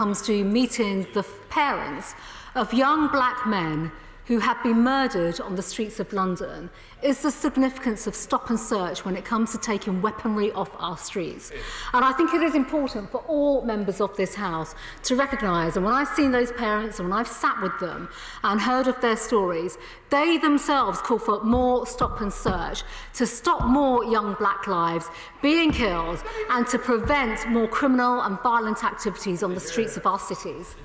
comes to meeting the parents of young black men who have been murdered on the streets of London is the significance of stop and search when it comes to taking weaponry off our streets. And I think it is important for all members of this House to recognise, and when I've seen those parents and when I've sat with them and heard of their stories, they themselves call for more stop and search to stop more young black lives being killed and to prevent more criminal and violent activities on the streets of our cities.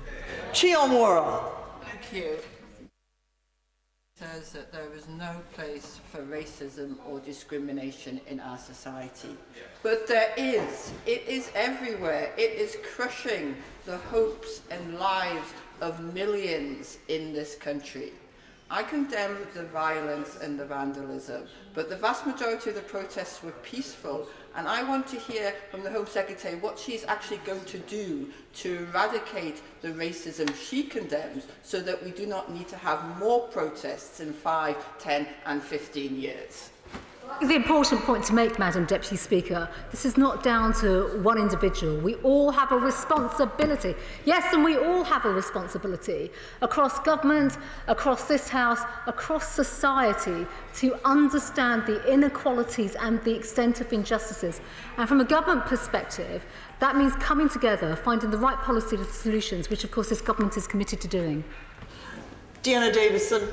Chiomora. Thank you. Says that there is no place for racism or discrimination in our society. But there is. It is everywhere. It is crushing the hopes and lives of millions in this country. I condemn the violence and the vandalism, but the vast majority of the protests were peaceful, and I want to hear from the Home Secretary what she's actually going to do to eradicate the racism she condemns so that we do not need to have more protests in 5, 10 and 15 years. The important point to make, Madam Deputy Speaker, this is not down to one individual. We all have a responsibility. Yes, and we all have a responsibility across government, across this House, across society to understand the inequalities and the extent of injustices. And from a government perspective, that means coming together, finding the right policy solutions, which of course this government is committed to doing. Deanna Davison.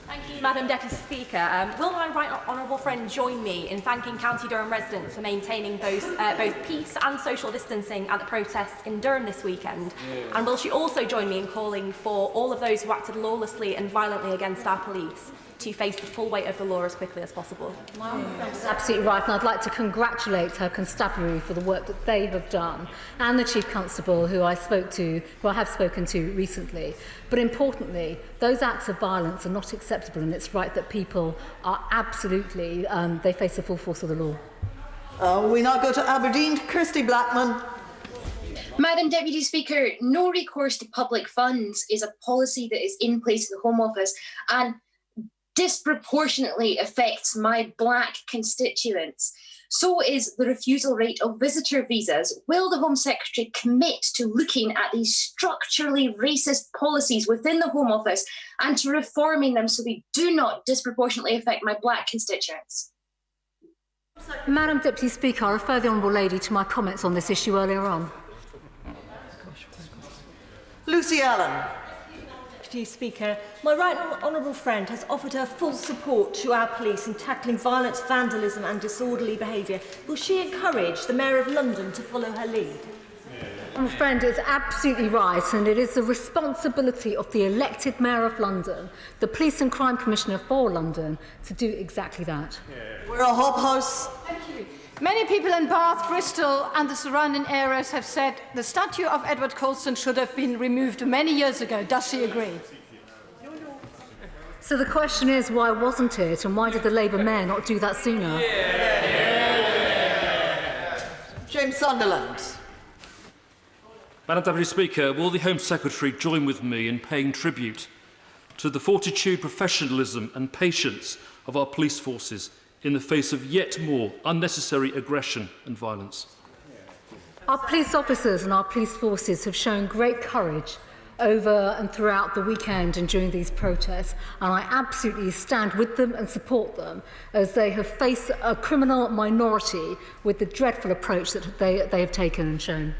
Thank you, Madam Deputy Speaker. Will my right honourable friend join me in thanking County Durham residents for maintaining both peace and social distancing at the protests in Durham this weekend? Yeah. And will she also join me in calling for all of those who acted lawlessly and violently against our police to face the full weight of the law as quickly as possible? That's absolutely right, and I'd like to congratulate her constabulary for the work that they have done, and the Chief Constable who I have spoken to recently. But importantly, those acts of violence are not acceptable, and it's right that people are absolutely, they face the full force of the law. We now go to Aberdeen, Kirsty Blackman. Madam Deputy Speaker, no recourse to public funds is a policy that is in place in the Home Office and disproportionately affects my black constituents. So is the refusal rate of visitor visas. Will the Home Secretary commit to looking at these structurally racist policies within the Home Office and to reforming them so they do not disproportionately affect my black constituents? Madam Deputy Speaker, I refer the Honourable Lady to my comments on this issue earlier on. Lucy Allen. Speaker, my right honourable friend has offered her full support to our police in tackling violence, vandalism and disorderly behaviour. Will she encourage the Mayor of London to follow her lead? My friend is absolutely right, and it is the responsibility of the elected Mayor of London, the Police and Crime Commissioner for London, to do exactly that. We're a Hob House. Thank you. Many people in Bath, Bristol and the surrounding areas have said the statue of Edward Colston should have been removed many years ago. Does she agree? So the question is, why wasn't it, and why did the Labour Mayor not do that sooner? James Sunderland. Madam Deputy Speaker, will the Home Secretary join with me in paying tribute to the fortitude, professionalism and patience of our police forces in the face of yet more unnecessary aggression and violence? Our police officers and our police forces have shown great courage over and throughout the weekend and during these protests, and I absolutely stand with them and support them as they have faced a criminal minority with the dreadful approach that they have taken and shown.